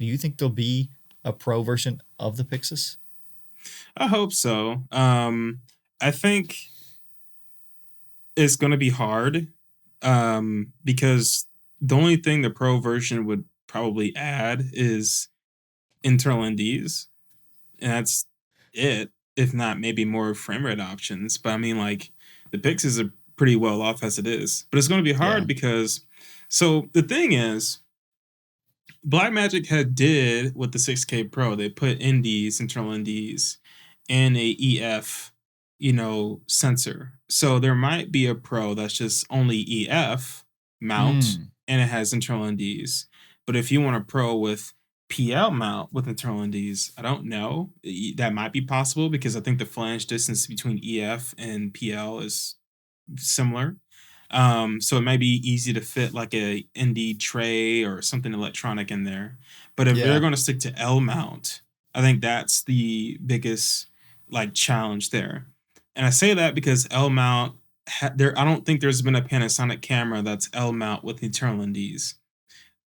Do you think there'll be a pro version of the Pyxis? I hope so. I think it's going to be hard because the only thing the pro version would probably add is internal NDs, and that's it. If not, maybe more frame rate options. But I mean, like the Pixies are pretty well off as it is. But it's going to be Yeah. hard because so the thing is, Blackmagic had did with the 6K Pro. They put NDs, internal NDs, and a EF, sensor. So there might be a Pro that's just only EF mount Mm. and it has internal NDs. But if you want a Pro with PL mount with internal NDs, I don't know. That might be possible because I think the flange distance between EF and PL is similar. So it might be easy to fit like a ND tray or something electronic in there. But if they're Yeah. going to stick to L mount, I think that's the biggest like challenge there. And I say that because L mount there I don't think there's been a Panasonic camera that's L mount with internal NDs.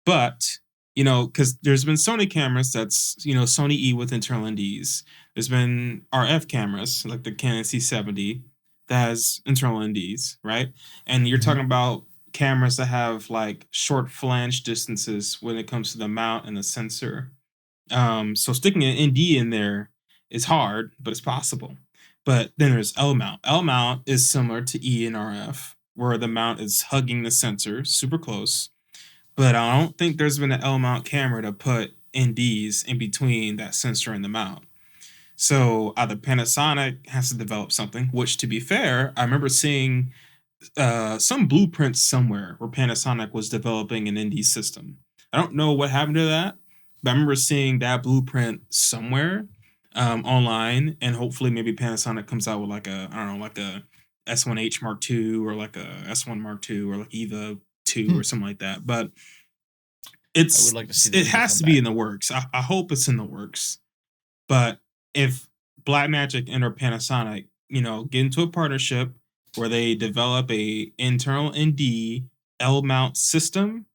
But because there's been Sony cameras that's Sony E with internal NDs. There's been RF cameras like the Canon C70 that has internal NDs, right? And you're Hmm. talking about cameras that have like short flange distances when it comes to the mount and the sensor. So sticking an ND in there is hard, but it's possible. But then there's L mount. L mount is similar to E and RF, where the mount is hugging the sensor super close, but I don't think there's been an L mount camera to put NDs in between that sensor and the mount. So either Panasonic has to develop something, which to be fair, I remember seeing some blueprints somewhere where Panasonic was developing an ND system. I don't know what happened to that, but I remember seeing that blueprint somewhere online, and hopefully maybe Panasonic comes out with like a I don't know like a S1H Mark II or like a S1 Mark II or like Eva 2 or Hmm. something like that. But I would it's like to see the it Eva has come to be back. in the works. I hope it's in the works. But if Blackmagic and or Panasonic, get into a partnership where they develop a internal ND L mount system,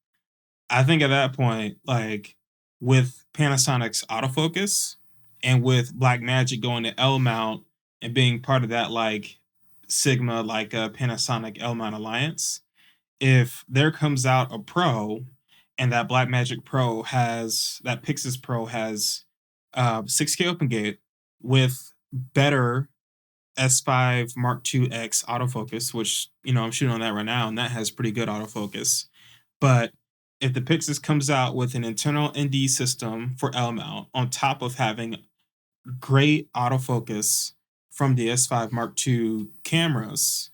I think at that point, like with Panasonic's autofocus and with Blackmagic going to L mount and being part of that like Sigma like a Panasonic L mount alliance, if there comes out a Pro and that Blackmagic Pro has that Pyxis Pro has 6K open gate with better S5 Mark II X autofocus, which I'm shooting on that right now, and that has pretty good autofocus. But if the Pyxis comes out with an internal ND system for L mount on top of having great autofocus from the S5 Mark II cameras,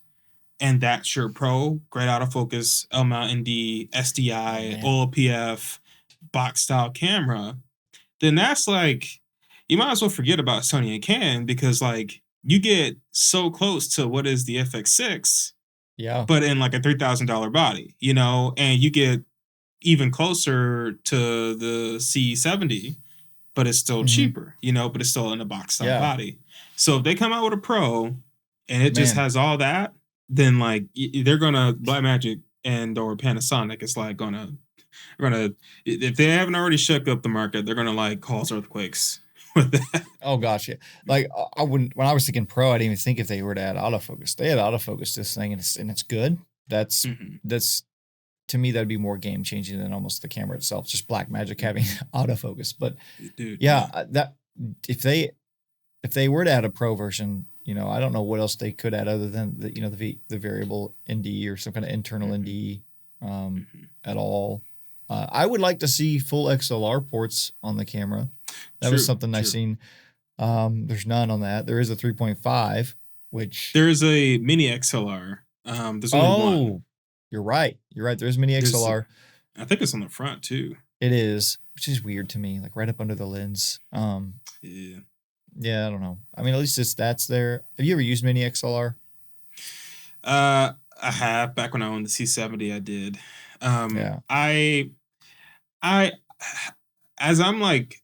and that's your pro, great autofocus, L mount ND, Oh SDI, man. OLPF, box style camera, then that's like you might as well forget about Sony and Canon because like you get so close to what is the FX6, Yeah. but in like a $3,000 body, and you get even closer to the C70, but it's still Hmm. cheaper, but it's still in a box style Yeah. body. So if they come out with a Pro and it just Man. has all that, then like they're gonna Blackmagic and or Panasonic is like gonna if they haven't already shook up the market, they're gonna like cause earthquakes with that. Oh gosh, yeah. Like I wouldn't. When I was thinking pro, I didn't even think if they were to add autofocus. They had autofocus this thing, and it's good. That's Mhm. that's to me that'd be more game changing than almost the camera itself. Just Black Magic having autofocus. But Dude, yeah, yeah. that if they if they were to add a pro version, I don't know what else they could add other than the variable ND or some kind of internal Mhm. ND Mhm. at all. I would like to see full XLR ports on the camera. That was True, something I true. seen. There's none on that. There is a 3.5, which There's a mini XLR. There's only one. oh, you're right. You're right. There's mini There's XLR. I think it's on the front too. It is, which is weird to me, like right up under the lens. Yeah. Yeah, I don't know. I mean, at least that's there. Have you ever used mini XLR? Uh, I have back when I owned the C70. I did. Yeah. I, as I'm like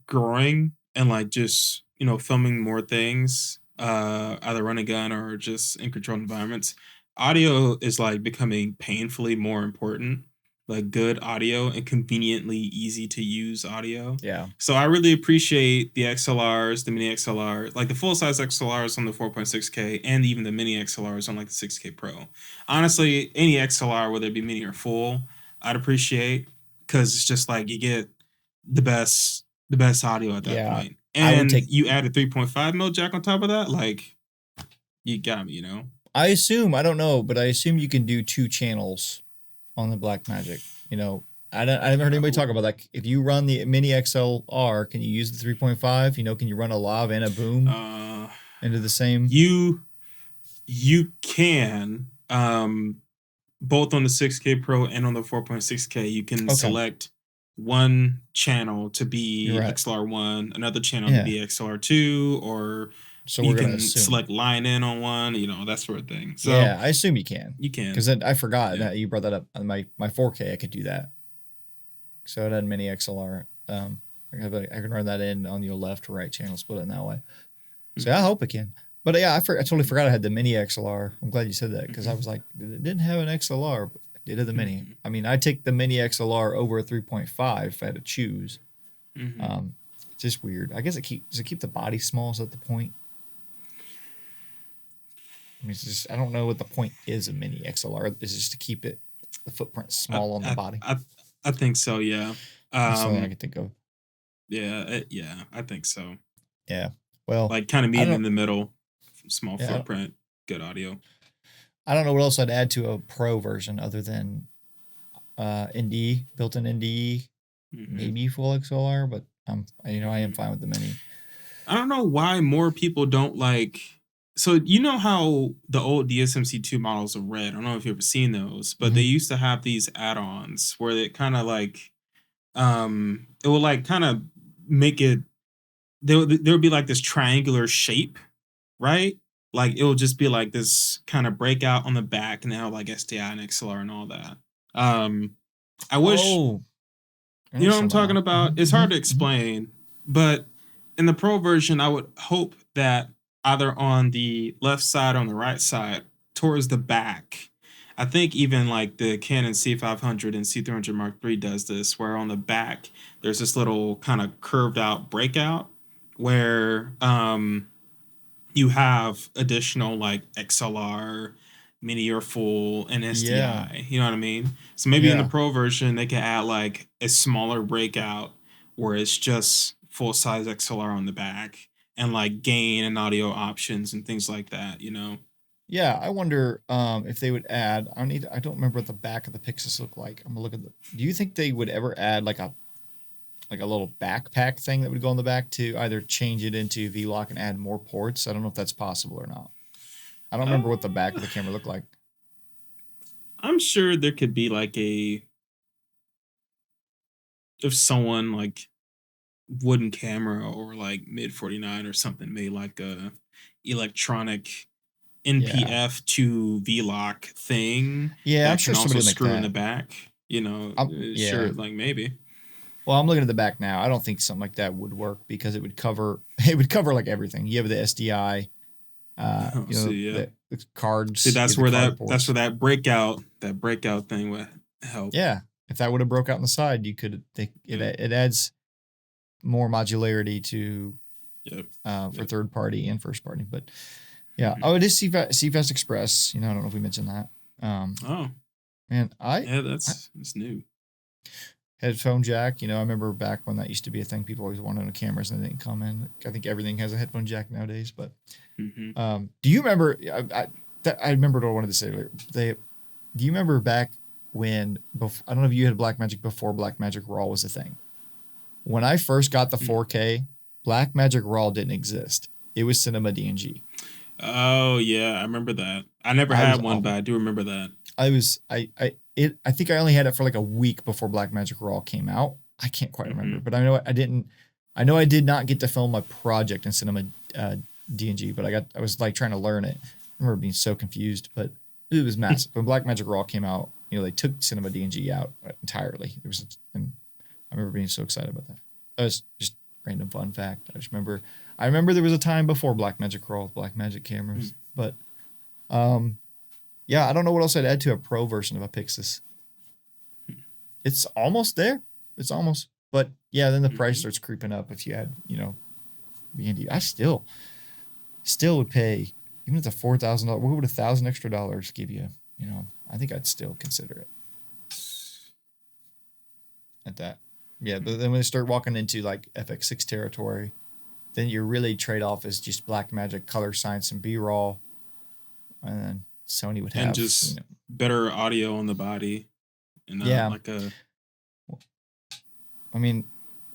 growing and like just filming more things, either run a gun or just in controlled environments, audio is like becoming painfully more important. like good audio and conveniently easy to use audio. Yeah. So I really appreciate the XLRs, the mini XLR, like the full size XLRs on the 4.6K and even the mini XLRs on like the 6K Pro. Honestly, any XLR, whether it be mini or full, I'd appreciate, because it's just like you get the best audio at that Yeah. point. I would And take. you add a 3.5 mil jack on top of that, like you got me, you know? I assume, I don't know, but I assume you can do 2 channels on the Blackmagic. You know, I haven't heard anybody talk about that. If you run the mini XLR, can you use the 3.5? You know, can you run a lav and a boom into the same? You can, both on the 6K Pro and on the 4.6K, you can Okay, select one channel to you're be right. XLR1, another channel to Yeah. be XLR2, or So you we're gonna can assume. select line in on one, you know, that sort of thing. So Yeah, I assume you can. you can. Because I forgot Yeah. that you brought that up. On my 4K, I could do that. So it had mini XLR. I can run that in on your left or right channel, split it in that way. So I hope it can. But yeah, I totally forgot I had the mini XLR. I'm glad you said that, because I was like, it didn't have an XLR, but it did have the mini. I mean, I'd take the mini XLR over a 3.5 if I had to choose. It's just weird. I guess does it keep the body small? Is that the point? I mean, it's just, I don't know what the point is of mini XLR. Is it just to keep the footprint small on the body? I think so, yeah. That's something I can think of. Yeah, I think so. Yeah. Well, Like kind of I meeting don't. in the middle, small Yeah, footprint, good audio. I don't know what else I'd add to a pro version other than ND, built-in ND, maybe full XLR, but I am fine with the mini. I don't know why more people don't like. So you know how the old DSMC2 models are red. I don't know if you've ever seen those, but they used to have these add-ons where it kind of like, it will like kind of make it. There would be like this triangular shape, right? Like it will just be like this kind of breakout on the back, and then have like SDI and XLR and all that. I wish, Oh, you know what I'm talking now. about. It's hard to explain, but in the pro version, I would hope that either on the left side or on the right side, towards the back. I think even like the Canon C500 and C300 Mark III does this, where on the back there's this little kind of curved out breakout where you have additional like XLR, mini or full, and Yeah, SDI. You know what I mean? So maybe in the yeah, pro version they can add like a smaller breakout where it's just full size XLR on the back and like gain and audio options and things like that, you know? yeah. I wonder if they would add. I don't remember what the back of the Pyxis look like. I'm gonna look at the. Do you think they would ever add like a little backpack thing that would go on the back to either change it into V-Lock and add more ports? I don't know if that's possible or not. I don't remember what the back of the camera looked like. I'm sure there could be like if someone like wooden camera or like mid 49 or something made like a electronic NPF to V-Lock thing Yeah, I'm that sure can also somebody would make screw in that. the back, you know, Yeah. sure, like maybe. Well, I'm looking at the back now. I don't think something like that would work because it would cover like everything. You have the SDI, See, yeah. the cards. See, You have the card ports. that breakout thing would help. Yeah, if that would have broke out on the side, you could. It adds more modularity to for third party and first party. But yeah, it is CFast Express. I don't know if we mentioned that. Man, that's new. Headphone jack. I remember back when that used to be a thing. People always wanted on cameras and they didn't come in. I think everything has a headphone jack nowadays. But do you remember? I remembered what I wanted to say earlier. Do you remember back when? I don't know if you had Blackmagic before Blackmagic RAW was a thing. When I first got the 4K, Blackmagic RAW didn't exist. It was Cinema DNG. Oh yeah, I remember that. I never had one, but I do remember that. I think I only had it for like a week before Blackmagic RAW came out. I can't quite remember, but I know I did not get to film my project in Cinema DNG, but I was like trying to learn it. I remember being so confused, but it was massive. When Blackmagic RAW came out, they took Cinema DNG out entirely. And I remember being so excited about that. That was just random fun fact. I remember there was a time before Blackmagic RAW with Blackmagic cameras, but yeah, I don't know what else I'd add to a pro version of a Pyxis. it's almost there. It's almost, but yeah, then the price Mhm. starts creeping up if you add, B&D. I still would pay, even if it's a $4,000. What would $1,000 extra give you? I think I'd still consider it at that. Yeah, but then when they start walking into like FX6 territory, then your really trade off is just Blackmagic, color science, and B-roll, and then Sony would And have, just better audio on the body, and yeah. like a. I mean,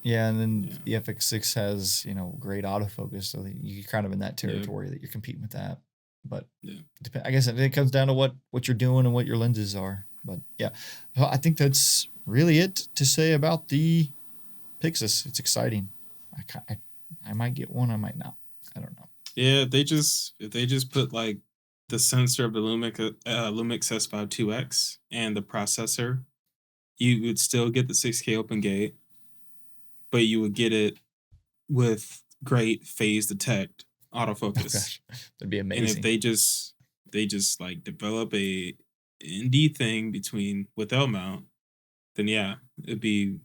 yeah, and then Yeah. the FX6 has great autofocus, so that you're kind of in that territory that you're competing with that. But I guess it comes down to what you're doing and what your lenses are. But yeah, well, I think that's really it to say about the Pyxis. It's exciting. I might get one. I might not. I don't know. Yeah, if they just put like the sensor of the Lumix S5 2X and the processor, you would still get the 6K open gate, but you would get it with great phase detect autofocus. Oh gosh, that'd be amazing. And if they just like develop a ND thing with L mount, then yeah, it'd be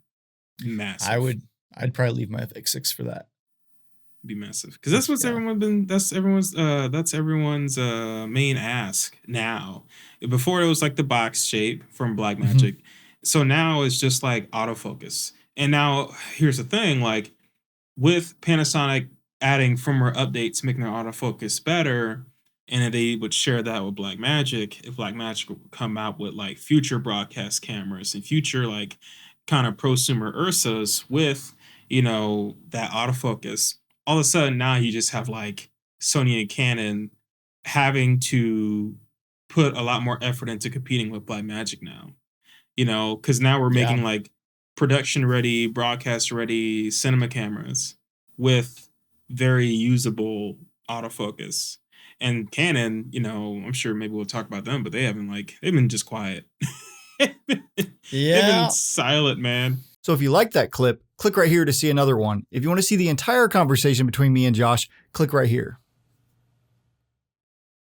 massive. I'd probably leave my FX6 for that. Be massive, because that's what's that's everyone's main ask now. Before it was like the box shape from Blackmagic, so now it's just like autofocus. And now here's the thing, like with Panasonic adding firmware updates making their autofocus better, and if they would share that with Blackmagic, if Blackmagic would come out with like future broadcast cameras and future like kind of prosumer Ursas with that autofocus, all of a sudden now you just have like Sony and Canon having to put a lot more effort into competing with Blackmagic now. Because now we're making like production ready, broadcast ready cinema cameras with very usable autofocus. And Canon, I'm sure maybe we'll talk about them, but they've been just quiet. They've been silent, man. So if you like that clip, click right here to see another one. If you want to see the entire conversation between me and Josh, click right here.